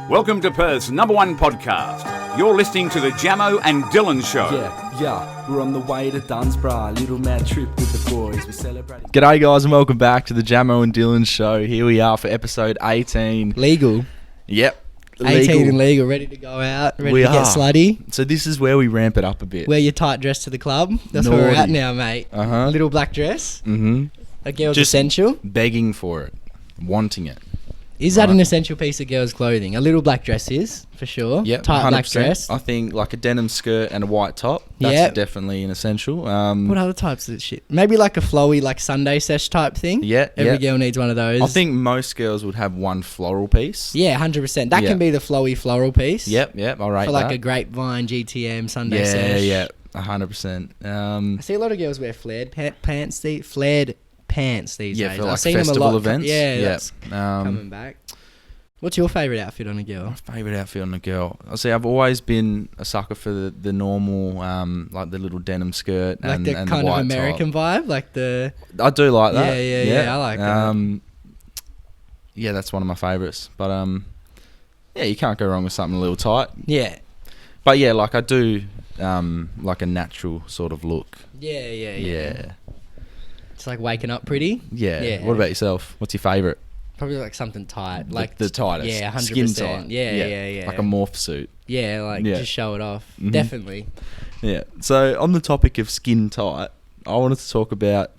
Welcome to Perth's #1 podcast. You're listening to the Jamo and Dylan Show. Yeah, we're on the way to Dunsborough. Little mad trip with the boys. We're celebrating. G'day guys and welcome back to the Jamo and Dylan Show. Here we are for episode 18. Legal. Yep. 18 and legal, ready to go out, ready to get slutty. So this is where we ramp it up a bit. Wear your tight dress to the club. That's where we're at now, mate. Uh-huh. Little black dress. Mm-hmm. A girl's Just essential. begging for it. Wanting it. Is that an essential piece of girls' clothing? A little black dress is, for sure. Yep. Tight 100%. black dress. I think like a denim skirt and a white top. That's Yep. definitely an essential. What other types of shit? Maybe like a flowy, like Sunday sesh type thing. Yeah. Every girl needs one of those. I think most girls would have one floral piece. Yeah, 100%. That can be the flowy floral piece. Yep. I'll rate For like that. a grapevine, GTM, Sunday sesh. Yeah. 100%. I see a lot of girls wear flared pants these days. Yeah, for I've like seen them a festival lot. events. Yeah, Yeah. that's coming back. What's your favourite outfit on a girl? My favourite outfit on a girl. I see. I've always been a sucker for the normal, like the little denim skirt Like and the and kind the of white American vibe, like the... top. I do like that. Yeah, I like that. Yeah, that's one of my favourites. But yeah, you can't go wrong with something a little tight. Yeah. But yeah, like I do, like a natural sort of look. Yeah. Yeah. It's like waking up pretty. Yeah. What about yourself? What's your favourite? Probably like something tight, like the tightest. Yeah, 100%. Skin tight. Yeah. Like a morph suit. Yeah, like just show it off. Mhm. Definitely. Yeah. So on the topic of skin tight, I wanted to talk about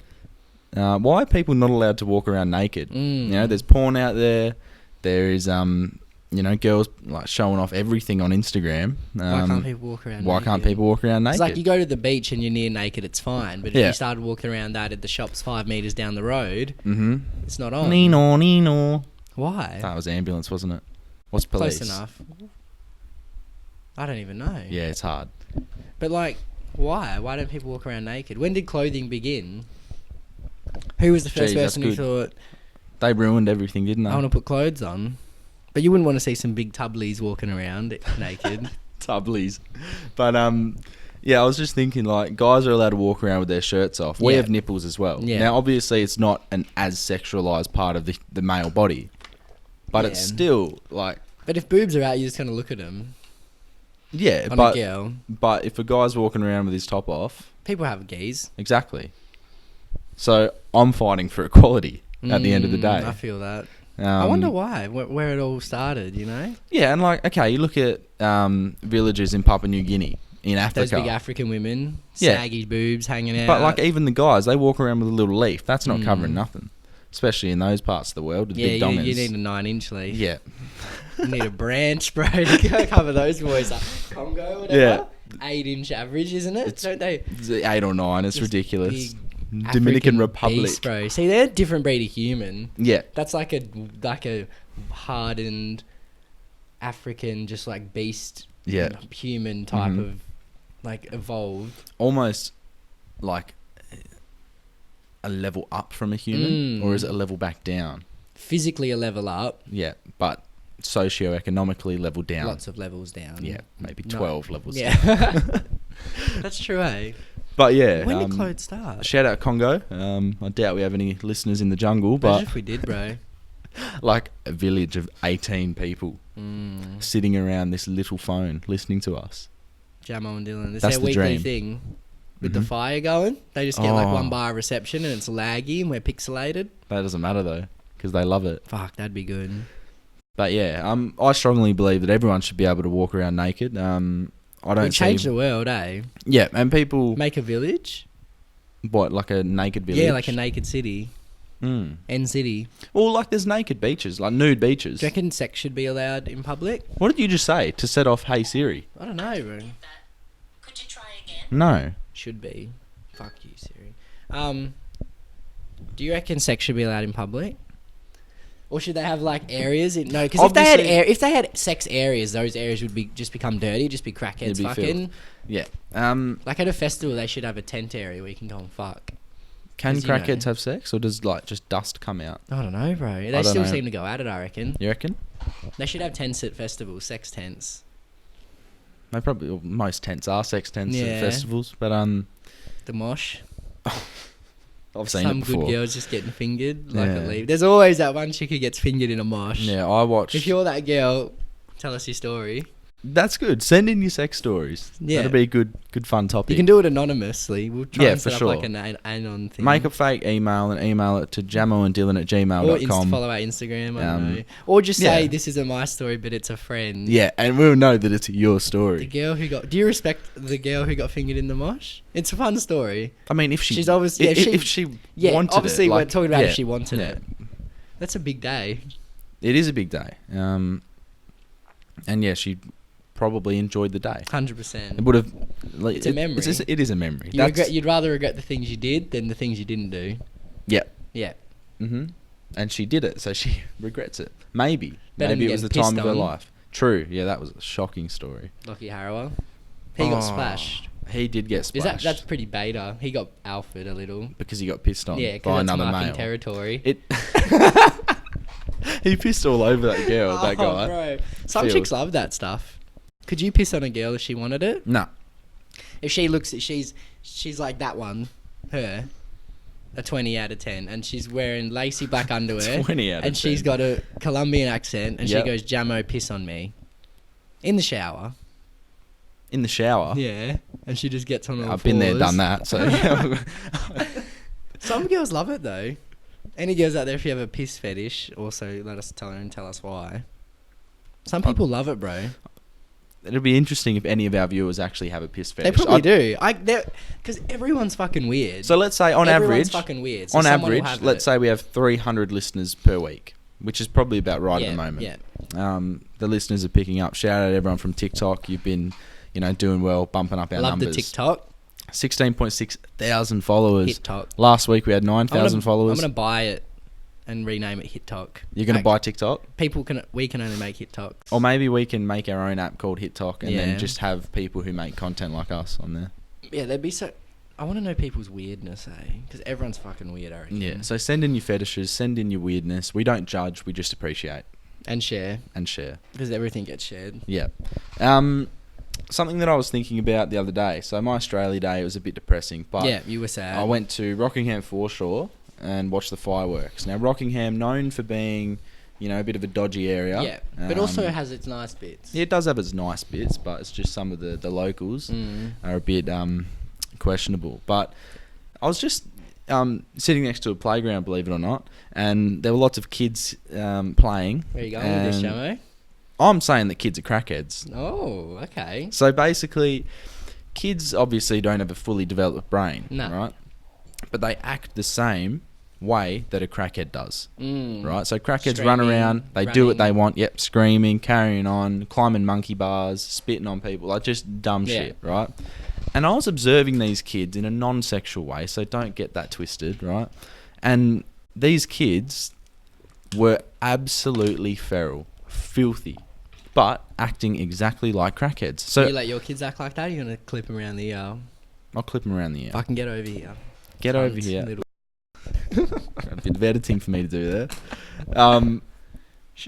why are people not allowed to walk around naked? You know, there's porn out there. There is girls like showing off everything on Instagram. Why can't people walk around? Why naked? can't people walk around naked? It's like you go to the beach and you're near naked, it's fine. But if you started walking around that at the shops 5 meters down the road, it's not on. Nino. Why? That was ambulance, wasn't it? What's police? Close enough. I don't even know. Yeah, it's hard. But like, why? Why don't people walk around naked? When did clothing begin? Who was the first person who thought, they ruined everything, didn't they? I want to put clothes on? But you wouldn't want to see some big tublies walking around naked. Tublies. But yeah, I was just thinking like guys are allowed to walk around with their shirts off. We have nipples as well. Yeah. Now obviously it's not an as sexualized part of the male body. But it's still like... But if boobs are out, you're just going to look at them. Yeah, on a girl. But if a guy's walking around with his top off... People have gays. Exactly. So I'm fighting for equality at the end of the day. I feel that. I wonder why, where it all started, you know? Yeah, and like, okay, you look at villages in Papua New Guinea, in Africa. Those big African women, saggy boobs hanging out. But like even the guys, they walk around with a little leaf. That's not covering nothing. Especially in those parts of the world with big dominants. You need a 9-inch leaf. Yeah. You need a branch, bro, to cover those boys up. Congo, whatever. 8-inch average, isn't it? Don't they? It's 8 or 9. It's ridiculous. Dominican African Republic, beast, bro. See, they're a different breed of human. Yeah. That's like a hardened African, just like beast. Yeah. Human type of like evolved. Almost like a level up from a human, or is it a level back down? Physically a level up. Yeah, but socio-economically level down. Lots of levels down. Yeah, maybe 12 levels down. Yeah. That's true, eh? But yeah. When did clothes start? Shout out Congo. I doubt we have any listeners in the jungle, Imagine but if we did, bro. like a village of 18 people sitting around this little phone listening to us. Jamo and Dylan. It's That's their the weekly dream. thing. With the fire going, they just get like 1 bar of reception and it's laggy and we're pixelated. That doesn't matter though, because they love it. Fuck, that'd be good. But yeah, I strongly believe that everyone should be able to walk around naked. I don't change the world, eh? Yeah, and people make a village. What, like a naked village? Yeah, like a naked city. End city. Well, like there's naked beaches, like nude beaches. Do you reckon sex should be allowed in public? What did you just say to set off Hey Siri? I don't know, bro. Could you try again? No. Should be. Fuck you, Siri. Do you reckon sex should be allowed in public? Or should they have like areas? No, because if they had sex areas, those areas would just become dirty, just be crackheads fucking. Yeah. Like at a festival, they should have a tent area where you can go and fuck. Can crackheads have sex, or does like just dust come out? I don't know, bro. They still seem to go at it, I reckon. You reckon? They should have tents at festivals, sex tents. They probably most tents are sex tents at festivals, but the mosh. I've seen some it before. good girls just getting fingered like a leave. There's always that one chick who gets fingered in a mosh. Yeah, I watched. If you're that girl, Tell us your story. That's good. Send in your sex stories. Yeah. That'll be a good fun topic. You can do it anonymously. We'll try Yeah, and set for up sure. like an anon thing. Make a fake email and email it to jamoanddylan@gmail.com. Or follow our Instagram, I don't know. Or just say, yeah. this isn't my story, but it's a friend. Yeah, and we'll know that it's your The story. girl who got... Do you respect the girl who got fingered in the mosh? It's a fun story. I mean, if she... She's obviously... Yeah, if she yeah, wanted obviously it, we're like, talking about yeah, if she wanted yeah. it. That's a big day. It is a big day. And yeah, she probably enjoyed the day. 100%. It would have... Like, It's a memory. It is a memory. You'd rather regret the things you did than the things you didn't do. Yeah. Yeah. Mm-hmm. And she did it, so she regrets it. Maybe. Better Maybe than it was the getting time of her pissed on. life. True. Yeah, that was a shocking story. Lockie Harrower. He got splashed. He did get splashed. That's pretty beta. He got alphaed a little. because he got pissed on Yeah, by because that's another marking male. territory. It. He pissed all over that girl, that guy. Bro. Some Feels- chicks love that stuff. Could you piss on a girl if she wanted it? No. If she looks, she's like that one, her, a 20 out of 10, and she's wearing lacy black underwear, 20 out of and she's 10. got a Colombian accent, and Yep. she goes, "Jamo, piss on me," in the shower. In the shower. Yeah, and she just gets on all I've been there, fours. done that. So yeah. Some girls love it though. Any girls out there, if you have a piss fetish, also let us tell her and tell us why. Some people love it, bro. It'll be interesting if any of our viewers actually have a piss They fetish. probably do. Because everyone's fucking weird. So let's say on Everyone's average, fucking weird. So on someone will average, have let's it. say we have 300 listeners per week, which is probably about right at the moment. Yeah. The listeners are picking up. Shout out to everyone from TikTok. You've been, doing well, bumping up our Love numbers. the TikTok. 16.6 thousand followers. HitTok. Last week we had 9,000 I'm followers. gonna buy it and rename it HitTok. You're gonna Like, buy TikTok, we can only make HitToks. or maybe we can make our own app called HitTok, and Yeah. then just have people who make content like us on there. Yeah, they'd be so. I want to know people's weirdness, Because everyone's fucking weird, I reckon. Yeah. So send in your fetishes, send in your weirdness. We don't judge. We just appreciate And share, and share. because everything gets shared. Yeah. Something that I was thinking about the other day. So my Australia Day, it was a bit depressing, but Yeah, you were sad. I went to Rockingham Foreshore and watched the fireworks. Now Rockingham, known for being, a bit of a dodgy area. Yeah, but also has its nice bits. Yeah, it does have its nice bits, but it's just some of the locals are a bit questionable. But I was just sitting next to a playground, believe it or not, and there were lots of kids playing. Where you going with this, and Jamo? I'm saying that kids are crackheads. Oh, okay. So basically, kids obviously don't have a fully developed brain, No. right? But they act the same way that a crackhead does, right? So crackheads run Screaming, around, they do what they running. want, screaming, carrying on, climbing monkey bars, spitting on people, like just dumb Yeah. shit, right? And I was observing these kids in a non-sexual way, so don't get that twisted, right? And these kids were absolutely feral, filthy, but acting exactly like crackheads. So You let your kids act like that? You're gonna clip them around the ear. I'll clip them around the ear. Fucking get over here. Get Cunt, over here. little- A bit of editing for me to do there. I'm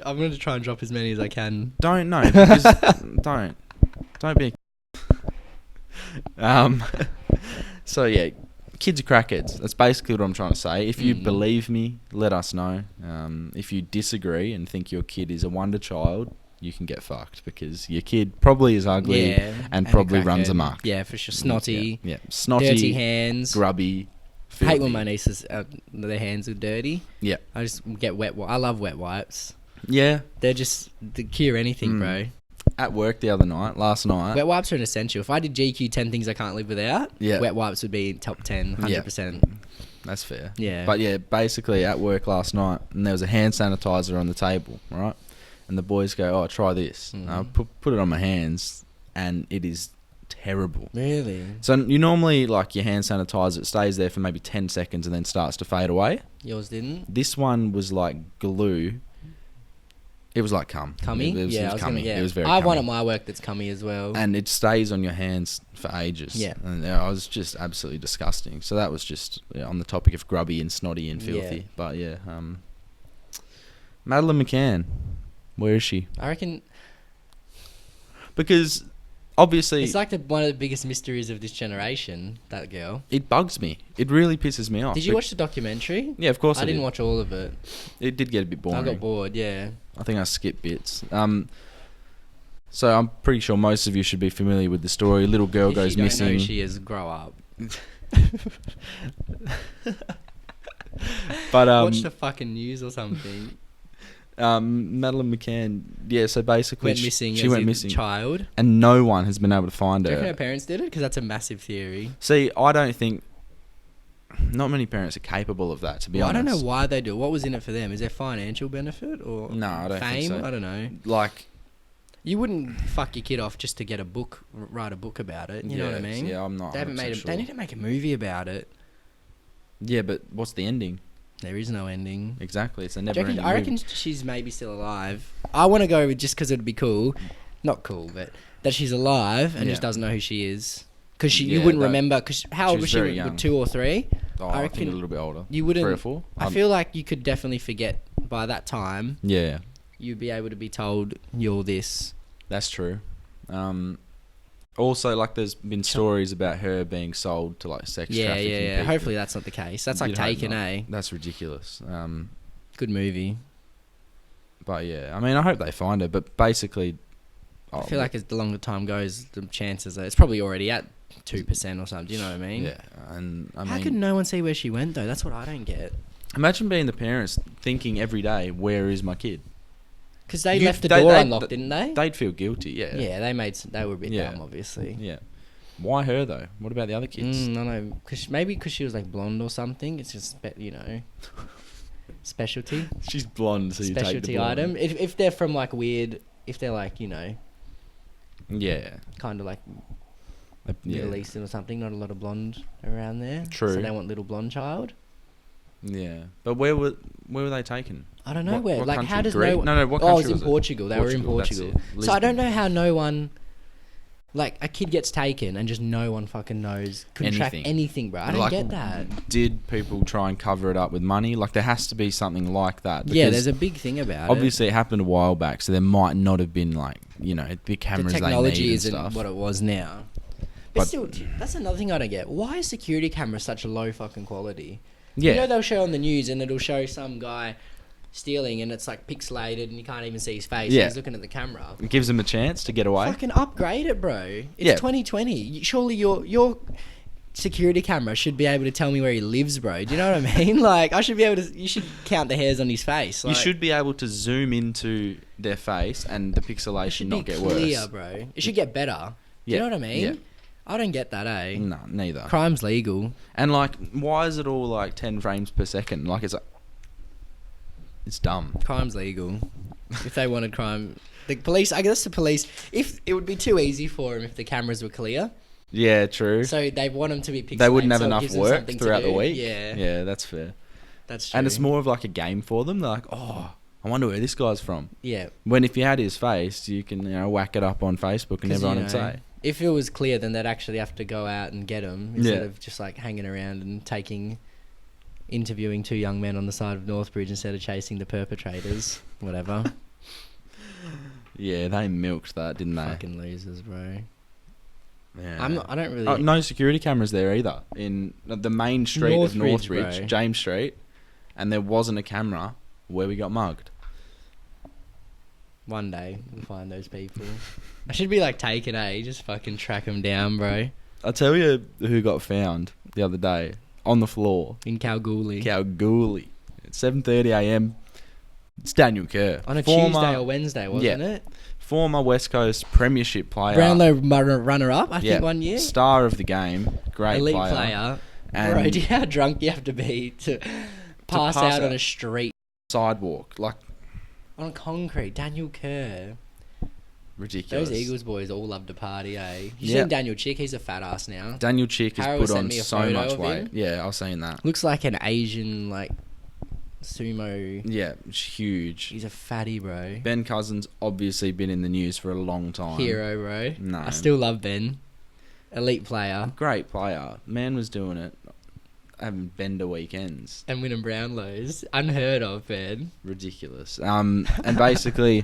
I'm gonna try and drop as many as I can. don't know because don't be. So yeah, kids are crackheads. That's basically what I'm trying to say. If you believe me, let us know. If you disagree and think your kid is a wonder child, you can get fucked because your kid probably is ugly and a probably runs crackhead. amok. Yeah, for sure. Snotty, Yeah. Snotty, dirty hands. grubby. I hate when filthy. my nieces, their hands are dirty. Yeah. I just get wet. I love wet wipes. Yeah. They're just they cure anything, bro. At work last night. Wet wipes are an essential. If I did GQ 10 things I can't live without, Yeah. wet wipes would be top 10, 100%. That's fair. Yeah. But yeah, basically at work last night, and there was a hand sanitizer on the table, right? And the boys go, "Oh, try this." And I put it on my hands, and it is terrible. Really? So you normally, like, your hand sanitizer, it stays there for maybe 10 seconds and then starts to fade away. Yours didn't? This one was like glue. It was like cum. Cummy? It was, Yeah, it I was was cummy. gonna, yeah. It was very I have one cummy. at my work that's cummy as well. And it stays on your hands for ages. Yeah. And I was just absolutely disgusting. So that was just on the topic of grubby and snotty and filthy. Yeah. But yeah, Madeline McCann, where is she? I reckon Because obviously it's like one of the biggest mysteries of this generation, that girl. it bugs me. It really pisses me off. Did you watch the documentary? Yeah, of course I didn't did. watch all of it. It did get a bit boring. I got bored, yeah. I think I skipped bits. So I'm pretty sure most of you should be familiar with the story. Little girl If goes you don't missing. know who she is, grow up. But Watch the fucking news or something. Madeleine McCann, yeah. So basically, Went missing. she as went a missing, child. and no one has been able to find Do you reckon her. her parents did it? Because that's a massive theory. See, I don't think. Not many parents are capable of that. To be Well, I honest, don't know why they do it. What was in it for them? Is there financial benefit or No, I don't fame? think so. I don't know. Like, You wouldn't fuck your kid off just to get a book, write a book about it. You know what I mean? Yeah, I'm not. They haven't made. sure. They need to make a movie about it. Yeah, but what's the ending? There is no ending. Exactly, it's a Do you never reckon- ending. I reckon she's maybe still alive. I want to go with just because it'd be cool, not cool, but that she's alive and just Yeah. doesn't know who she is. Because you Yeah, wouldn't that- remember. Because how she old was was she? very With young. 2 or 3? I think reckon a little bit older. You wouldn't. 3 or 4. I feel like you could definitely forget by that time. Yeah, You'd be able to be told you're this. that's true. Also, like, there's been stories about her being sold to like sex trafficking. People. Hopefully that's not the case. That's like You'd hope Taken, not. eh? That's ridiculous. Good movie. But yeah, I mean, I hope they find her. But basically, I feel like as the longer time goes, the chances are it's probably already at 2% or something. Do you know what I mean? yeah, and I How mean, could no one see where she went though? That's what I don't get. imagine being the parents thinking every day, "Where is my kid?" Because they You- left the they- door they- unlocked, didn't they? They'd feel guilty. Yeah. Yeah, they were a bit Yeah. dumb, obviously. Yeah. Why her though? What about the other kids? No, no, maybe because she was like blonde or something. It's just specialty, She's blonde, so you take the specialty blonde. item. If they're from like weird, if they're like Yeah. kind of like Yeah. Middle Eastern or something, not a lot of blonde around there. True. So they want little blonde child. Yeah. But where were they taken? I don't know What- where. what Like, country? how does Greece? no one... No, what Oh, it was country in was it? Portugal. They were in Portugal, that's Portugal. it. So I don't Lisbon. know how no one... Like, a kid gets taken and just no one fucking knows. Couldn't track Anything. anything, bro. I don't Like, get that. Did people try and cover it up with money? Like, there has to be something like that. Yeah, because there's a big thing about obviously it happened a while back, so there might not have been like the cameras the they technology need and isn't stuff. what it was now. But But- still, that's another thing I don't get. Why is security cameras such a low fucking quality? Yeah. You know they'll show on the news and it'll show some guy stealing and it's like pixelated and you can't even see his face. Yeah. He's looking at the camera. It gives them a chance to get away. Fucking upgrade it, bro. It's Yeah. 2020. Surely your security camera should be able to tell me where he lives, bro. Do you know what I mean? Like, I should be able to... You should count the hairs on his face. You Like, should be able to zoom into their face and the it pixelation should not be get clear, worse. bro. It should get better. Do you Yeah, know what I mean? yeah. I don't get that, eh? No, neither. Crime's legal. And like, why is it all like 10 frames per second? Like, it's dumb. Crime's legal. If they wanted crime... The police... I guess the police... If it would be too easy for them if the cameras were clear. Yeah, true. So they want them to be pixelated. They wouldn't have so it enough gives them work something to throughout the do. week. Yeah. Yeah, that's fair. That's true. And it's more of like a game for them. They're like, oh, I wonder where this guy's from. Yeah. When if you had his face, you can whack it up on Facebook and 'Cause, everyone would say. If it was clear, then they'd actually have to go out and get him instead Yeah. of just like hanging around and interviewing 2 young men on the side of Northbridge instead of chasing the perpetrators. Whatever. Yeah, they milked that, didn't they? Fucking losers, bro. Yeah. I don't really. No security cameras there either. In the main street of Northbridge, Northbridge, bro. James Street, and there wasn't a camera where we got mugged. One day we'll find those people. I should be like Taken, just fucking track them down, bro. I'll tell you who got found the other day on the floor. In Kalgoorlie. Kalgoorlie. At 7:30 a.m. It's Daniel Kerr. On a Tuesday or Wednesday, wasn't it? Former West Coast Premiership player. Brownlow runner-up, I think, one year. Star of the game. Great Elite player. player. And Bro, do you know how drunk you have to be to pass out on a street? sidewalk. Like, On concrete. Daniel Kerr. ridiculous. Those Eagles boys all love to party, eh? You Yeah. seen Daniel Chick? He's a fat ass now. Daniel Chick has Harold put sent on me a so photo much of weight. him. Yeah, I was saying that. Looks like an Asian, like, sumo. Yeah, it's huge. He's a fatty, bro. Ben Cousins obviously been in the news for a long time. Hero, bro. No. I still love Ben. Elite player. Great player. Man was doing it. Having bender weekends. And winning Brownlows. Unheard of, Ben. Ridiculous. And basically,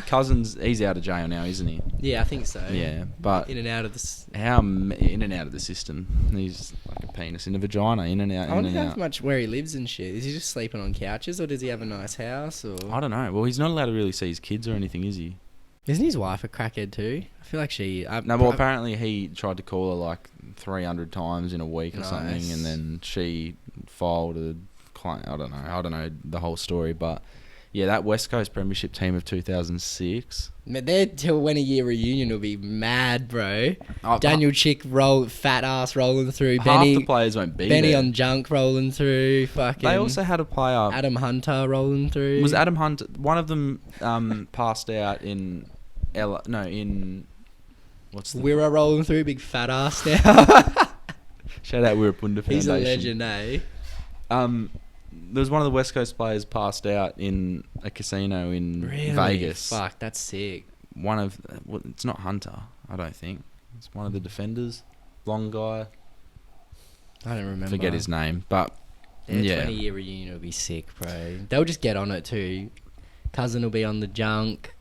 Cousins, he's out of jail now, isn't he? Yeah, I think so. Yeah, but In and out of this. how in and out of the system? He's like a penis in a vagina, in and out, I in wonder and how out. much where he lives and shit. Is he just sleeping on couches or does he have a nice house or? I don't know. Well, he's not allowed to really see his kids or anything, is he? Isn't his wife a crackhead too? I feel like she... apparently he tried to call her like 300 times in a week or something, Nice. and then she filed a claim. I don't know the whole story, but yeah, that West Coast Premiership team of 2006. Their 20-year reunion will be mad, bro. Oh, Daniel Chick fat ass rolling through. half the players won't be Benny there. on junk rolling through. Fucking. They also had a player. Adam Hunter rolling through. Was Adam Hunter one of them? Passed out in what's the Wirra rolling through, big fat ass now. shout out Wirrapunda Foundation. He's a legend, eh? There was one of the West Coast players passed out in a casino in Really? Vegas. Fuck, that's sick. It's not Hunter, I don't think. It's one of the defenders, long guy. I don't remember. Forget his name, but Their yeah. 20-year reunion will be sick, bro. They'll just get on it too. Cousin will be on the junk.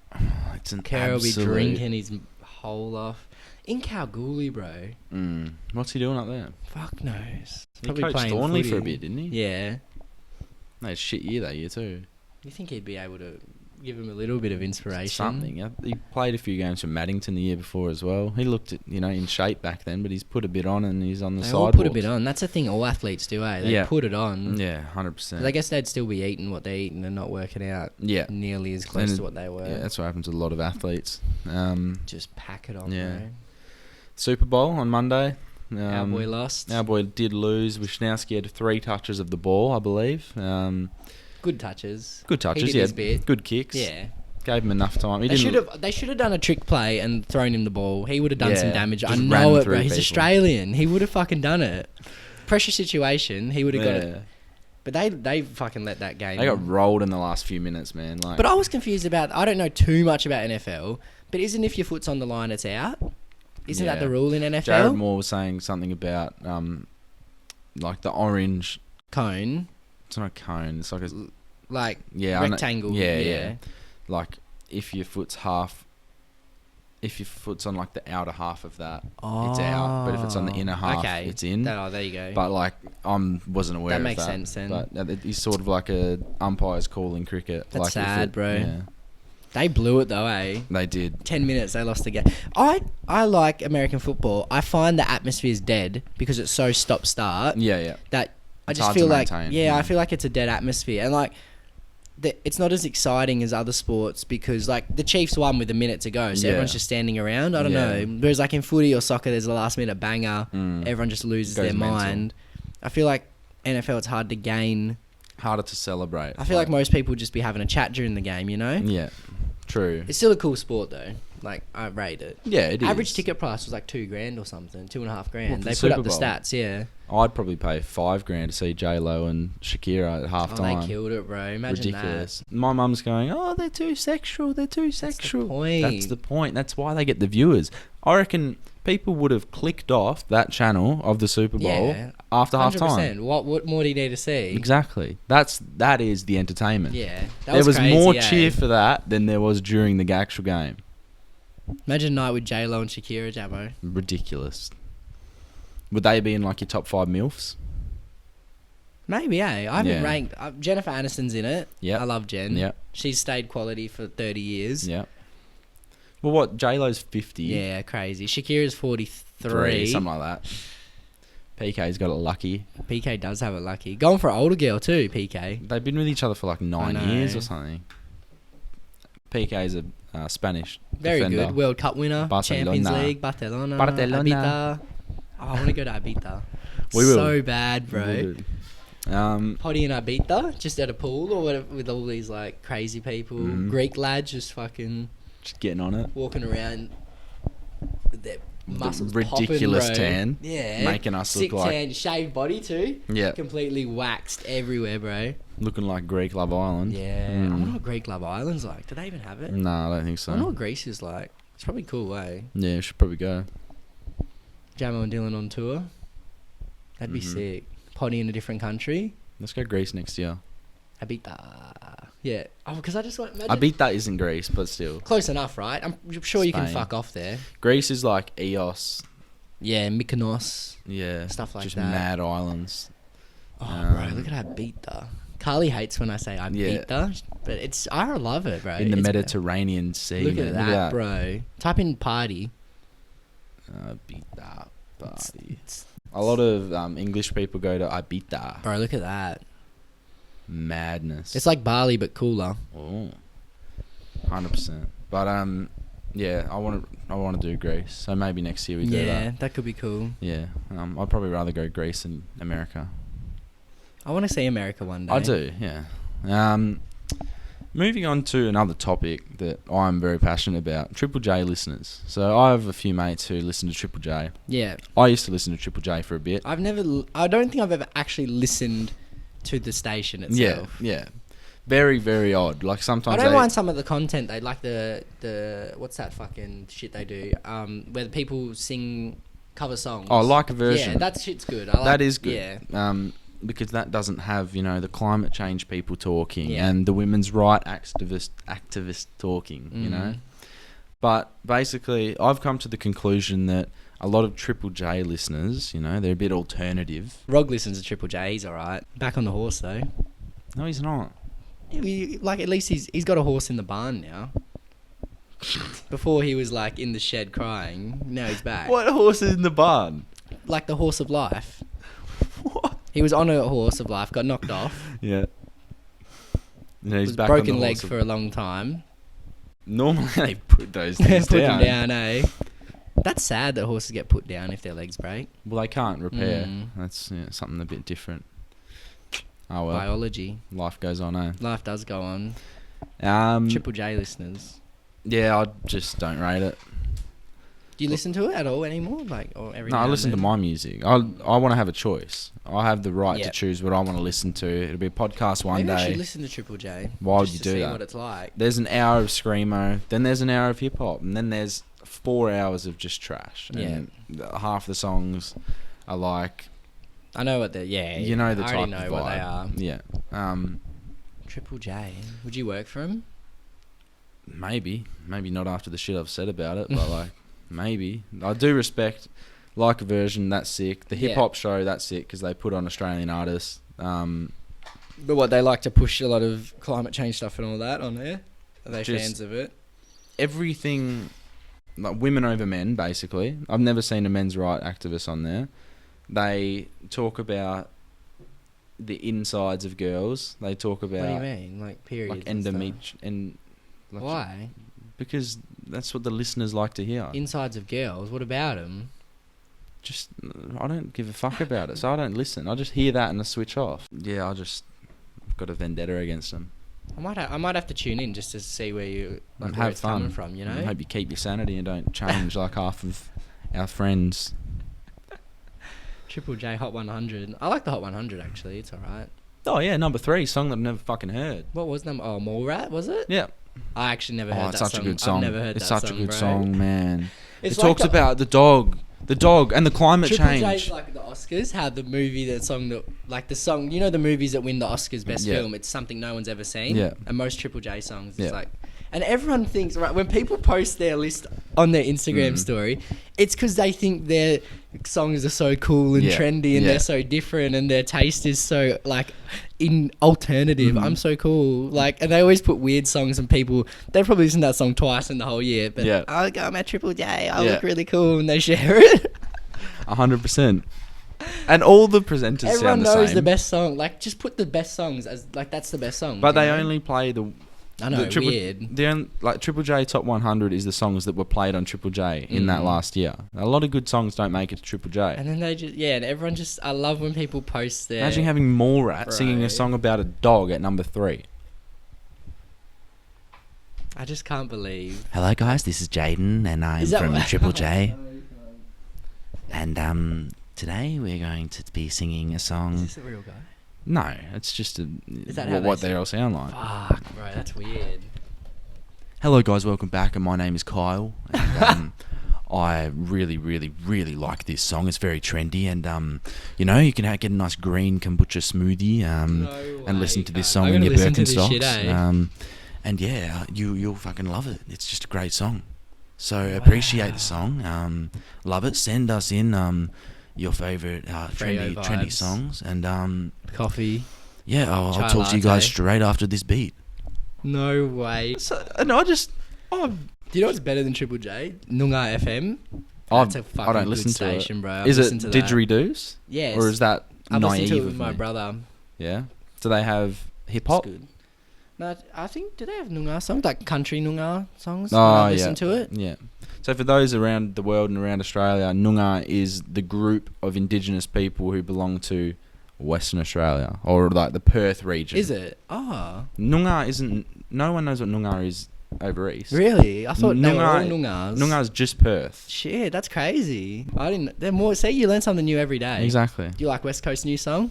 It's an Kerr will be absolute- drinking his hole off. In Kalgoorlie, bro. What's he doing up there? Fuck knows. He coached Thornley for a footy. bit, didn't he? Yeah. No, shit year that year too. You think he'd be able to give him a little bit of inspiration? Something. Yeah. He played a few games for Maddington the year before as well. He looked in shape back then, but he's put a bit on and he's on the They sidewalks. all put a bit on. That's the thing all athletes do, eh? They Yeah. put it on. Yeah, 100%. I guess they'd still be eating what they eat and not working out Yeah. nearly as close And to what they were. Yeah, that's what happens with a lot of athletes. Just pack it on, Yeah. bro. Super Bowl on Monday. Our boy lost. Our boy did lose. Wisnowski had 3 touches of the ball, I believe. Good touches. Good touches, He did yeah. his bit. Good kicks. Yeah. Gave him enough time. They should have done a trick play and thrown him the ball. He would have done some Yeah, damage. I just know ran it, bro. through He's people. Australian. He would have fucking done it. Pressure situation. He would have got Yeah. it. But they fucking let that game. They got rolled in the last few minutes, man. Like, But I was confused about. I don't know too much about NFL. But isn't if your foot's on the line, it's out? Isn't that Yeah. the rule in NFL? Jared Moore was saying something about like the orange. Cone, It's not a cone. It's like a like yeah, I know- rectangle. Yeah. Like if your foot's on like the outer half of that, it's out. But if it's on the inner half, it's in. There you go. But like wasn't aware That of makes that. sense then. But he's sort of like a umpire's call in cricket. That's like if sad, bro. Yeah, They blew it though, eh? they did. 10 minutes, they lost the game. I like American football. I find the atmosphere's dead because it's so stop-start Yeah. that I It's just hard feel to like... maintain, Yeah, I yeah. feel like it's a dead atmosphere. And, like, it's not as exciting as other sports because, like, the Chiefs won with a minute to go, so Yeah. everyone's just standing around. I don't Yeah. know. Whereas, like, in footy or soccer, there's a last-minute banger. Mm. Everyone just loses Goes their mental. mind. I feel like NFL, it's hard to gain... Harder to celebrate. I feel like most people would just be having a chat during the game, you know? Yeah, true. It's still a cool sport, though. Like, I rate it. Yeah, it is. Average ticket price was like $2,000 or something, $2.5 grand. What, for They the put up Super the Bowl? stats, yeah. I'd probably pay $5,000 to see J-Lo and Shakira at half Oh, time. they killed it, bro. Imagine Ridiculous. My mum's going, oh, they're too sexual. They're too sexual. point. That's the point. That's why they get the viewers. I reckon people would have clicked off that channel of the Super Bowl Yeah, after half that. time. 100%. What more do you need to see? Exactly. That is the entertainment. Yeah. That There was crazy, more eh? cheer for that than there was during the actual game. Imagine a night with J-Lo and Shakira, Jamo. Ridiculous. Would they be in like your top 5 MILFs? Maybe, eh? I haven't Yeah. ranked... Jennifer Aniston's in it. Yep. I love Jen. Yep. She's stayed quality for 30 years. Yeah. Well, what? J-Lo's 50. Yeah, crazy. Shakira's 43. Something like that. PK's got it lucky. PK does have it lucky. Going for an older girl too, PK. They've been with each other for like 9 know. years or something. PK's a Spanish Very defender. good. World Cup winner. Barcelona. Champions League. Barcelona. Barcelona. Ibiza. Oh, I want to go to Ibiza. We will. So bad, bro. Will do. Potty in Ibiza, just at a pool or whatever, with all these like crazy people. Mhm. Greek lads just fucking Just getting on it. walking around with their muscles ridiculous popping, bro. tan. Yeah. Making us Sick look like- tan, shaved body too. Yeah. Completely waxed everywhere, bro. Looking like Greek Love Island. Yeah. Mm. I wonder what Greek Love Island's like. Do they even have it? No, I don't think I so. wonder what Greece is like. It's probably cool, eh? Yeah, we should probably go. Jamo and Dylan on tour. That'd be Mhm. sick. Potty in a different country. Let's go Greece next year. Ibiza. Yeah. Oh, because I just want imagine. I beat that isn't Greece, but still. Close enough, right? I'm sure you can Spain. fuck off there. Greece is like Eos. Yeah, Mykonos. Yeah. Stuff like just that. mad islands. Oh, bro, Um, look at Ibiza. Carly hates when I say I Yeah. beat her, but I love it, bro. In the It's- Mediterranean Sea. Look man. at that, bro. Type in party. Ibiza party. A lot of English people go to Ibiza. Bro, look at that. Madness. It's like Bali but cooler. Oh, 100%. But yeah, I want to do Greece. So maybe next year we do Yeah, that. that could be cool. Yeah, I'd probably rather go Greece than America. I want to see America one day. I do, yeah. Moving on to another topic that I'm very passionate about, Triple J listeners. So I have a few mates who listen to Triple J. Yeah. I used to listen to Triple J for a bit. I don't think I've ever actually listened to the station itself. Yeah. Very, very odd. Like sometimes I don't mind some of the content. They like the what's that fucking shit they do? Where the people sing cover songs. Oh, like a version. Yeah, that shit's good. I like, that is good. Yeah. Because that doesn't have, the climate change people talking Yeah. and the women's right activist talking, you know. But basically, I've come to the conclusion that a lot of Triple J listeners, they're a bit alternative. Rog listens to Triple J. He's all right. Back on the horse though. No, he's not. Like at least he's got a horse in the barn now. Before he was like in the shed crying. Now he's back. What horse is in the barn? Like the horse of life. What? He was on a horse of life, got knocked off. Yeah. He's Was back on broken the leg horse of- for a long time. Normally they put those things Put down. him down, eh? That's sad that horses get put down if their legs break. Well, they can't repair. Mm. That's something a bit different. Oh well, Biology. life goes on, eh? Life does go on. Um, Triple J listeners. yeah, I just don't rate it. Do you listen to it at all anymore? Like, or every No, now I and listen to then? my music. I want to have a choice. I have the right to Yep. choose what I want to listen to. It'll be a podcast one Maybe I should day. listen to Triple J. Why would just you to do see that? what it's like. There's an hour of screamo, then there's an hour of hip hop, and then there's 4 hours of just trash. And half the songs are like, I know what they're. Yeah, you know, the I type already of know vibe. what they are. Yeah. Triple J. Would you work for him? Maybe not after the shit I've said about it, but like maybe. I do respect like a version. That's sick. The hip hop show, that's sick because they put on Australian artists. But what, they like to push a lot of climate change stuff and all that on there? Are they Just- fans of it? Everything, like women over men, basically. I've never seen a men's right activist on there. They talk about the insides of girls. They talk about What do you mean? Like periods like and stuff? like, Why? Because that's what the listeners like to hear. Insides of girls? What about them? Just I don't give a fuck about it, so I don't listen. I just hear that and I switch off. Yeah, I've got a vendetta against them. I might have to tune in just to see where you like And where have it's fun. coming from. You know. I hope you keep your sanity and don't change like half of our friends. Triple J Hot 100. I like the Hot 100 actually. It's alright. Oh yeah, number 3 song that I've never fucking heard. What was number? Oh, Mallrat was it? Yeah. I actually never heard Oh, it's that such song. a good song. I've never heard it's that such song, a good bro. song, man. It's It like talks about the dog and the climate Triple change. J's like the Oscars. How the movie, the song that, like the song, you know, the movies that win the Oscars best Yeah. film. It's something no one's ever seen. Yeah. And most Triple J songs, Yeah. it's like, and everyone thinks right when people post their list on their Instagram story, it's because they think their songs are so cool and Yeah. trendy and Yeah. they're so different and their taste is so like in alternative. I'm so cool, like, and they always put weird songs and people they probably listen to that song twice in the whole year. But Yeah. I'll go, I'm at Triple J. I Yeah. look really cool, and they share it. 100%. And all the presenters Everyone sound the knows same. the best song. Like, just put the best songs as like that's the best song. But you they know? only play the. I know, the weird. Like Triple J Top 100 is the songs that were played on Triple J in that last year. A lot of good songs don't make it to Triple J. And then they just and everyone just. I love when people post their. Imagine having Mallrat singing a Right. song about a dog at number 3. I just can't believe. Hello guys, this is Jaden and I'm Is that from what- Triple J. And today we're going to be singing a Is song. this a real guy? No, it's just that how what they they all sound like. Fuck, bro, that's weird. Hello guys, welcome back, and my name is Kyle. And, I really, really, really like this song. It's very trendy, and you can get a nice green kombucha smoothie and listen to this song I'm in gonna your listen to this Birkenstocks. shit, eh? And yeah, you'll fucking love it. It's just a great song. So appreciate the song. Love it. Send us in your favorite trendy vibes. songs, and Coffee. Yeah, I'll Chai talk to you guys latte. straight after this beat. No way. So, and I just, Do you know what's better than Triple J? Noongar FM. That's a fucking I don't good listen to station, it. bro. I've Is it listened to that. didgeridoos? Yes. Or is that I've listened naive to it with of my me? brother. Yeah. Do they have hip It's hop? good. No, I think, do they have Noongar songs? Like country Noongar songs? Oh, I yeah. listen to it. Yeah. So for those around the world and around Australia, Noongar is the group of Indigenous people who belong to Western Australia, or like the Perth region. Is it? Oh. Noongar isn't. No one knows what Noongar is over east. Really? I thought they were all Noongar- Noongars. Noongar's just Perth. Shit, that's crazy. I didn't. They're more. Say you learn something new every day. Exactly. Do you like West Coast new song?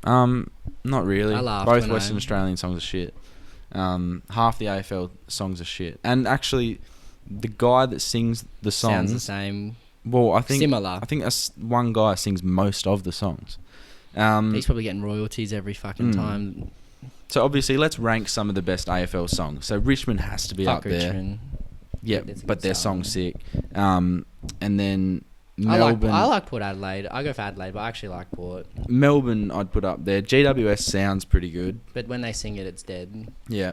Not really. I laughed Both when Western I- Australian songs are shit. Half the AFL songs are shit. And actually, the guy that sings the Sounds the songs. same. Well, I think Similar. I think one guy sings most of the songs. He's probably getting royalties every fucking time. So obviously, let's rank some of the best AFL songs. So Richmond has to be Fuck up there. Richmond. Yeah, That's a but good their song. song's sick. And then I Melbourne. like Port Adelaide. I go for Adelaide, but I actually like Port. Melbourne, I'd put up there. GWS sounds pretty good. But when they sing it, it's dead. Yeah.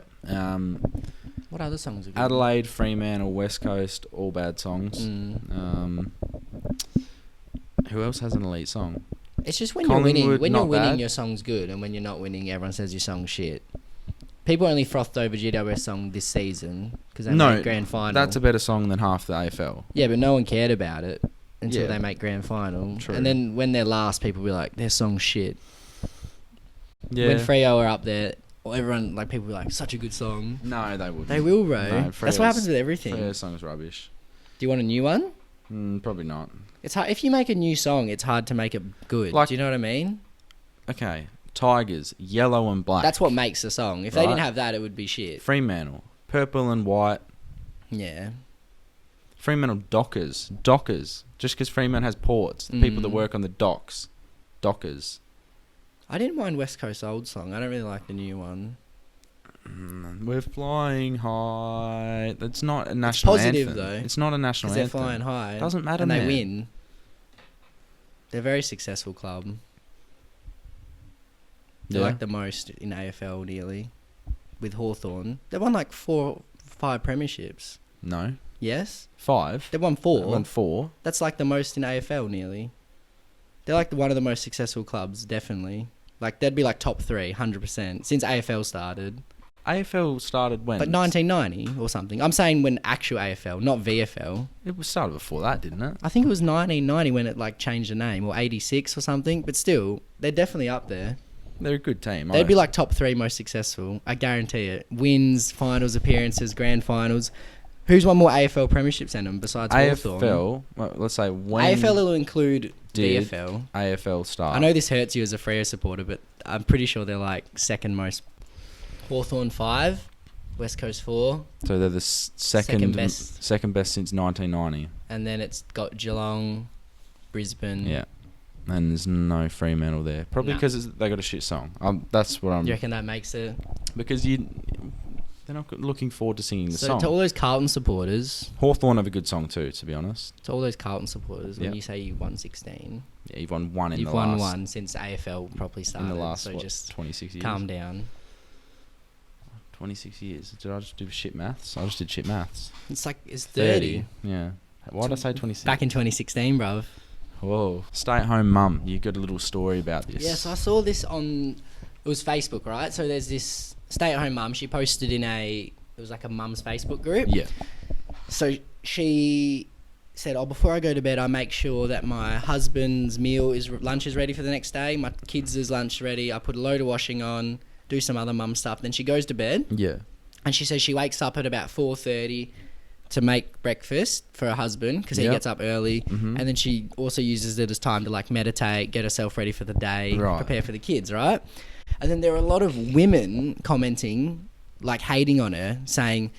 What other songs are good? Adelaide, Fremantle, West Coast, all bad songs. Who else has an elite song? It's just when you're winning. Collingwood, When you're not winning, bad. your song's good, and when you're not winning, everyone says your song's shit. People only frothed over GWS song this season because they made grand final. That's a better song than half the AFL. Yeah, but no one cared about it until Yeah. they make grand final. True. And then when they're last, people be like, their song's shit. Yeah. When Freo are up there, or everyone, like, people be like, such a good song. No, they wouldn't. They will, bro. No, That's Freo's- what happens with everything. Freo's song's rubbish. Do you want a new one? Probably not. It's hard. If you make a new song, it's hard to make it good. Like- Do you know what I mean? Okay. Tigers, yellow and black. That's what makes a song. If they Right. didn't have that, it would be shit. Fremantle, purple and white. Yeah. Fremantle Dockers. Just because Fremantle has ports. The people that work on the docks. Dockers. I didn't mind West Coast old song. I don't really like the new one. We're flying high. That's not a national positive, anthem. though. It's not a national Because they're anthem. flying high. Doesn't matter, and man. they win. They're a very successful club. They're Yeah. like the most in AFL nearly. With Hawthorn. They won like 4, 5 premierships. No. Yes? 5. They won They 4. won 4. That's like the most in AFL nearly. They're like one of the most successful clubs, definitely. Like they'd be like top 3, 100%, since AFL started. AFL started when? Like 1990 or something. I'm saying when actual AFL, not VFL. It was started before that, didn't it? I think it was 1990 when it like changed the name, or 86 or something. But still, they're definitely up there. They're a good team. They'd be like top 3 most successful. I guarantee it. Wins, finals appearances, grand finals. Who's won more AFL premierships than them besides Hawthorn? AFL. Well, let's say when AFL will include did VFL. AFL start. I know this hurts you as a Freo supporter, but I'm pretty sure they're like second most. Hawthorn 5, West Coast 4, So they're the second best. second best since 1990. and then it's got Geelong, Brisbane. Yeah. And there's no Fremantle there. Probably Nah. because they got a shit song. That's what I'm. You reckon that makes it? Because they're not looking forward to singing the So song. to all those Carlton supporters, Hawthorn have a good song too, to be honest. when Yeah. you say you won 16, Yeah, you've won one in you've the won last one since AFL properly started. in the last so what, just 26 years. calm down. 26 years. Did I just do shit maths? I just did shit maths. It's like it's 30. Yeah. Why did I say 26? Back in 2016, bruv. Whoa. Stay-at-home mum. You got a little story about this. Yeah, so I saw this on, it was Facebook, right? So there's this stay-at-home mum. She posted in it was like a mum's Facebook group. Yeah. So she said, before I go to bed, I make sure that my husband's lunch is ready for the next day. My kids' lunch ready. I put a load of washing on, do some other mum stuff. Then she goes to bed. Yeah. And she says she wakes up at about 4:30 to make breakfast for her husband because he Yep. gets up early. Mhm. And then she also uses it as time to like meditate, get herself ready for the day, Right. prepare for the kids, right? And then there are a lot of women commenting, like hating on her, saying,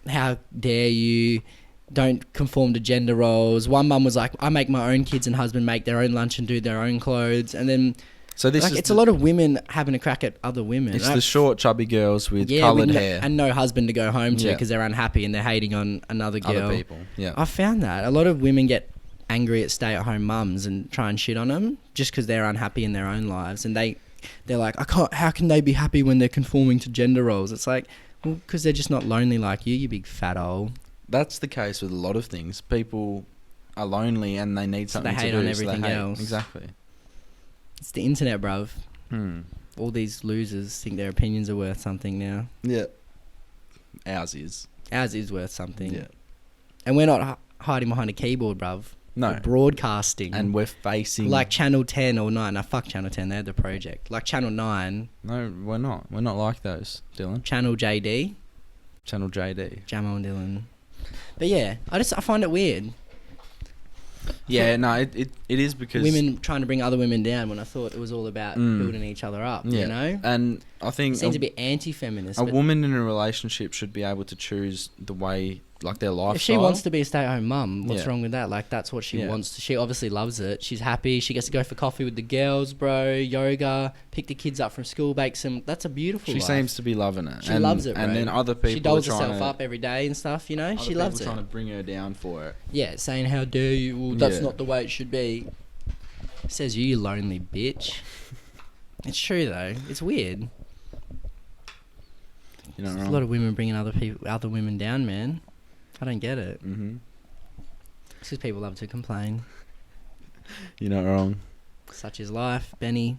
how dare you, don't conform to gender roles. One mum was like, I make my own kids and husband make their own lunch and do their own clothes. And then So this like, is it's a lot of women having a crack at other women. It's right? the short, chubby girls with with coloured no, hair. and no husband to go home to Yeah. because they're unhappy and they're hating on another girl. Other people. Yeah. I found that a lot of women get angry at stay-at-home mums and try and shit on them just because they're unhappy in their own lives, and they they're like, I can't. How can they be happy when they're conforming to gender roles? It's like, well, because they're just not lonely like you big fat hole. That's the case with a lot of things. People are lonely and they need something they hate to do. on everything so they hate. else. Exactly. It's the internet, bruv. Hmm. All these losers think their opinions are worth something now. Yeah. Ours is. Ours is worth something. Yeah. And we're not hiding behind a keyboard, bruv. No. We're broadcasting. And we're facing... Like Channel 10 or 9. No, fuck Channel 10. They had the project. Like Channel 9. No, we're not. We're not like those, Dylan. Channel JD. Channel JD. Jamo and Dylan. But yeah, I find it weird. Yeah, no, it is because... Women trying to bring other women down when I thought it was all about building each other up, Yeah. you know? And I think... It seems to be anti-feminist. A but woman in a relationship should be able to choose the way, like their lifestyle. if she wants to be a stay-at-home mum, what's Yeah. wrong with that? Like, that's what she Yeah. wants. She obviously loves it. She's happy. She gets to go for coffee with the girls, bro, yoga, pick the kids up from school, bake some... That's a beautiful She life. seems to be loving it. She loves it, bro. And then other people She dolls are trying herself to, up every day and stuff, you know? other She loves people it. trying to bring her down for it. Yeah, saying, how dare you? Well, that's Yeah. not the way it should be. Says you lonely bitch. It's true, though. It's weird. You know, There's a lot of women bringing other women down, man. I don't get it. Mm-hmm. It's because people love to complain. You're not wrong. Such is life. Benny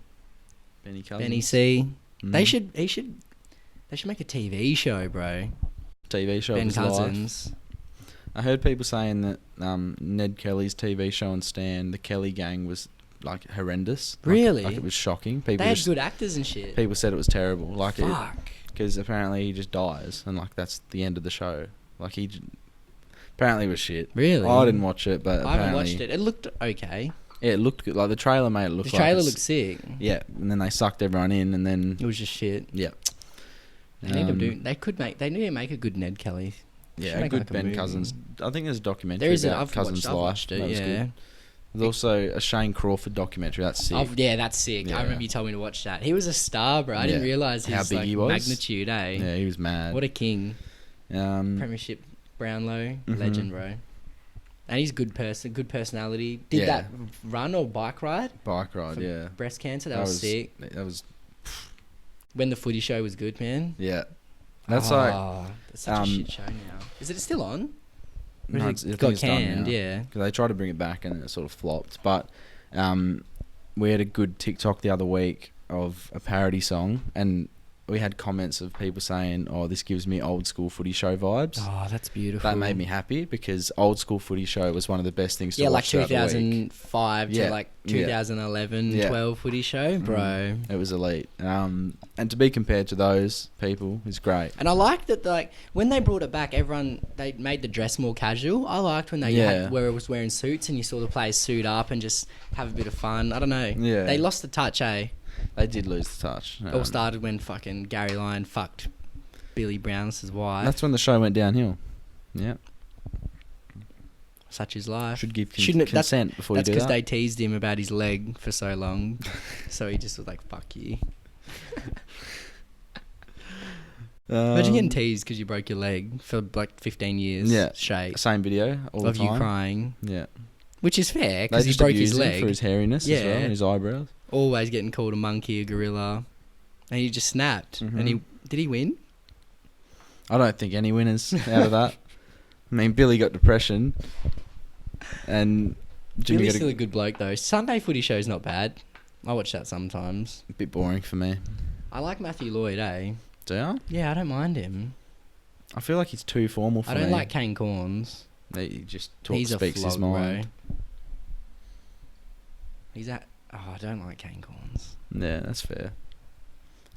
Cousins. Benny C. Mhm. They should make a TV show, bro. TV show. of Ben his life. Cousins. I heard people saying that Ned Kelly's TV show on Stan, the Kelly Gang, was like horrendous. Really? Like it was shocking. People They had just, good actors and shit. people said it was terrible. Like Fuck. because apparently he just dies and like that's the end of the show. Like apparently it was shit. Really? I didn't watch it, but I haven't apparently watched it. It looked okay. yeah, it looked good. Like the trailer made it look The like trailer it's- looked sick. Yeah, and then they sucked everyone in, and then It was just shit. yeah, They need to do. They need to make a good Ned Kelly. yeah, Should a make good like a Ben movie. Cousins. I think there's a documentary There is. about I've Cousins' watched life. it. That was Yeah. good. There's also a Shane Crawford documentary. That's sick. Yeah, that's sick. Yeah. I remember you told me to watch that. He was a star, bro. I didn't Yeah. realize How his big like, he was. magnitude. Yeah, he was mad. What a king. Um, Premiership Brownlow Mhm. legend, bro. And he's good personality. Did Yeah. that run or bike ride bike ride. for Yeah, breast cancer? That was sick. That was When the footy show was good, man. yeah. That's like That's such a shit show now. Is it still on? Or no, has I it think got it's done canned? now. Yeah. Because they tried to bring it back and it sort of flopped. But we had a good TikTok the other week of a parody song, and we had comments of people saying, "Oh, this gives me old school footy show vibes." Oh, that's beautiful. That made me happy because old school footy show was one of the best things to Yeah, like watch throughout the week. 2005 Yeah, to like yeah. 2011, Yeah. 12 footy show, bro. It was elite. And to be compared to those people is great. And I liked that, like, when they brought it back, they made the dress more casual. I liked when they Yeah. where it was wearing suits and you saw the players suit up and just have a bit of fun. I don't know. Yeah. They lost the touch, eh? They did lose the touch. It all started when fucking Gary Lyon fucked Billy Brown's wife. That's when the show went downhill. Yeah. Such is life. Should give Shouldn't it- consent before you That's do because that. they teased him about his leg for so long. So he just was like, fuck you. Imagine getting teased because you broke your leg for like 15 years Yeah. straight Same video all of the time. you crying. Yeah. Which is fair They because he just broke his abused him leg. for his hairiness as Yeah. well and his eyebrows. Always getting called a monkey, a gorilla. And he just snapped. Mhm. And did he win? I don't think any winners out of that. I mean, Billy got depression, and Jimmy Billy's got still a good bloke though. Sunday footy show's not bad. I watch that sometimes. a bit boring for me. I like Matthew Lloyd, eh? Do you? Yeah, I don't mind him. I feel like he's too formal for I me. don't like Kane Corns. He just He's speaks a his flog, mind. bro. Oh, I don't like Kane Corns. Yeah, that's fair.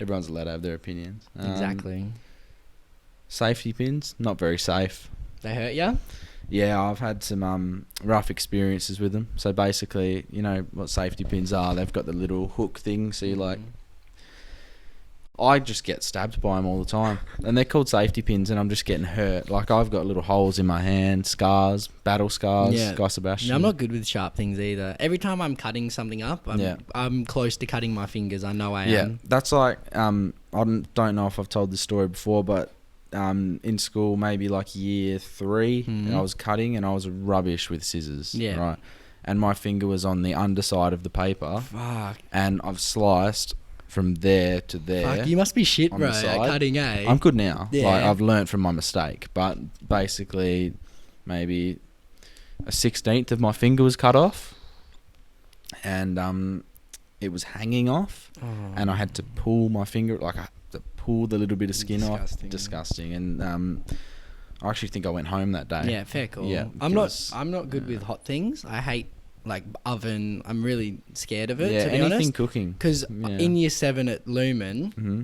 Everyone's allowed to have their opinions. Exactly. Safety pins, not very safe. They hurt ya? Yeah, I've had some rough experiences with them. So basically, you know what safety pins are. They've got the little hook thing. So you like, I just get stabbed by them all the time, and they're called safety pins, and I'm just getting hurt. Like I've got little holes in my hand, scars, battle scars. Yeah. Guy Sebastian. No, I'm not good with sharp things either. Every time I'm cutting something up, I'm close to cutting my fingers. I know I Yeah, am. that's like I don't know if I've told this story before, but in school, maybe like year 3, Mhm. I was cutting and I was rubbish with scissors. Yeah. Right. And my finger was on the underside of the paper, Fuck. and I've sliced from there to there. Fuck, you must be shit, on bro, the at side. cutting, eh? I'm good now. Yeah. Like, I've learnt from my mistake. But basically, maybe a 16th of my finger was cut off. And it was hanging off. Oh. And I had to pull my finger, like I had to pull the little bit of skin Disgusting. off. Disgusting. And I actually think I went home that day. Yeah, fair call. Yeah, I'm because- not good with hot things. I hate like oven. I'm really scared of it, Yeah, to be anything honest. cooking. Because Yeah. in year 7 at Lumen, Hmm.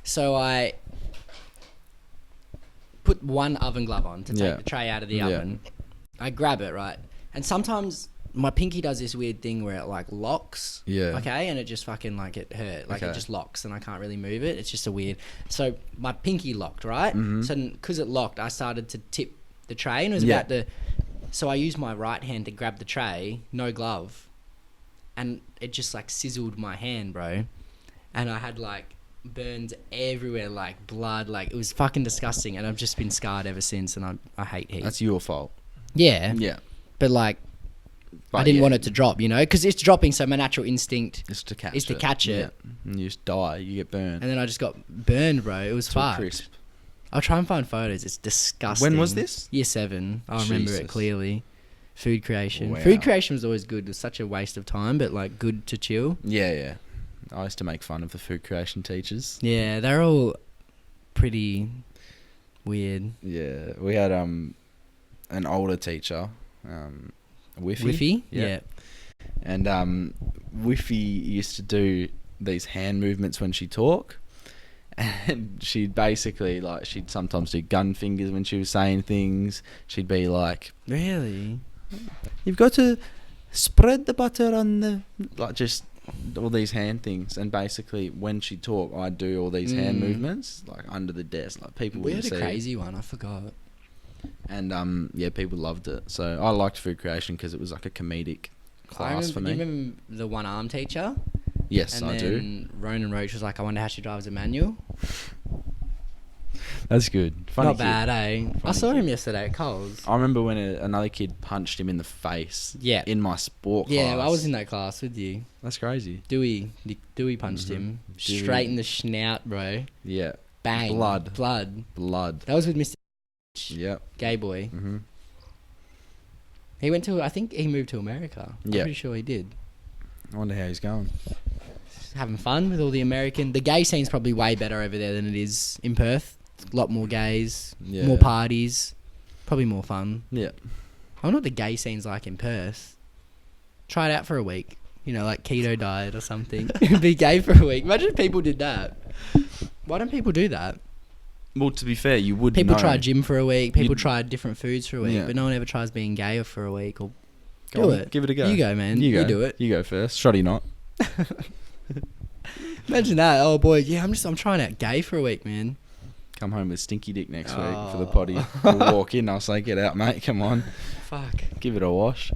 so I put one oven glove on to take Yeah. the tray out of the Yeah. oven. I grab it, right? And sometimes my pinky does this weird thing where it like locks. Yeah. Okay, and it just fucking like it hurt. Like Okay. it just locks and I can't really move it. It's just a weird. So my pinky locked, right? Mhm. So because it locked, I started to tip the tray and it was Yeah. about to. So I used my right hand to grab the tray, no glove, and it just like sizzled my hand, bro. And I had like burns everywhere, like blood, like it was fucking disgusting. And I've just been scarred ever since, and I hate heat. That's your fault. Yeah, Yeah. but like I But didn't yeah, want it to drop, you know, because it's dropping. So my natural instinct, Is to catch is to catch it. Yeah. And you just die. You get burned. and then I just got burned, bro. It was To a fucked. crisp. I'll try and find photos. It's disgusting. When was this? Year 7. I remember it Jesus. clearly. Food creation. Wow. Food creation was always good. It was such a waste of time, but like good to chill. Yeah, yeah. I used to make fun of the food creation teachers. Yeah, they're all pretty weird. Yeah, we had an older teacher, Whiffy. Whiffy? Yeah. Yeah. And Whiffy used to do these hand movements when she talk. And she'd basically, like, she'd sometimes do gun fingers when she was saying things. She'd be like, Really? you've got to spread the butter on the... Like, just all these hand things. And basically, when she'd talk, I'd do all these hand movements, like, under the desk. Like, people We wouldn't had a see it. crazy one. I forgot. And, yeah, people loved it. So I liked food creation because it was, like, a comedic class for me. Do you remember the one-arm teacher? Yes, And I do. then Ronan Roach was like, I wonder how she drives a manual. That's good. Funny Not kid. bad, eh? I Funny saw kid. him yesterday at Coles. I remember when another kid punched him in the face. Yeah. In my sport class. Yeah, I was in that class with you. That's crazy. Dewey punched him Dewey. straight in the snout, bro. Yeah. Bang. Blood. Blood. That was with Mr. Yep. Gay boy. Hmm. He went to, I think he moved to America. I'm Yeah. pretty sure he did. I wonder how he's going. Just having fun with all the American. The gay scene's probably way better over there than it is in Perth. A lot more gays, Yeah. more parties, probably more fun. Yeah. I wonder what the gay scene's like in Perth. Try it out for a week. You know, like keto diet or something. Be gay for a week. Imagine if people did that. Why don't people do that? Well, to be fair, you would People know. try gym for a week. People You'd- try different foods for a week. Yeah. But no one ever tries being gay for a week or Go do on, it. Give it a go. You go, man. You go. You do it. You go first. Shoddy not. Imagine that. Oh boy, yeah, I'm trying out gay for a week, man. Come home with stinky dick next week for the Oh. potty. We'll walk in. I'll say, get out, mate. Come on. Fuck. Give it a wash.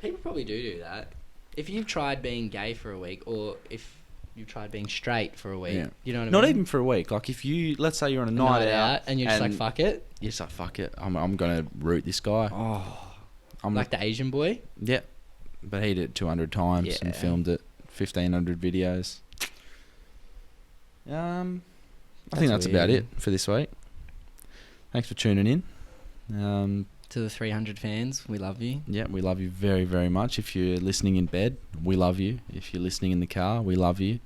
People probably do that. If you've tried being gay for a week, or if you've tried being straight for a week, Yeah. you know what I Not mean? even for a week. Like, if you, let's say you're on a A night out. and you're just like, fuck it. You're just like, fuck it. I'm going to root this guy. Oh, I'm like the Asian boy. Yeah. But he did it 200 times Yeah. and filmed it 1,500 videos. I think that's about weird. it for this week. Thanks for tuning in. To the 300 fans, we love you. Yeah, we love you very, very much. If you're listening in bed, we love you. If you're listening in the car, we love you.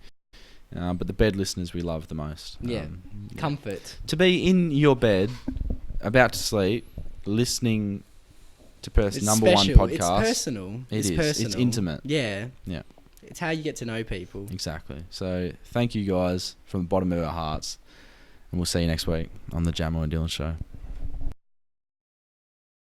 But the bed listeners we love the most. Yeah. Comfort. To be in your bed, about to sleep, listening to Perth's It's number special. one podcast. It's personal. It it's is. personal. It's intimate. Yeah. Yeah. It's how you get to know people. Exactly. So thank you guys from the bottom of our hearts. And we'll see you next week on the Jamo and Dylan Show.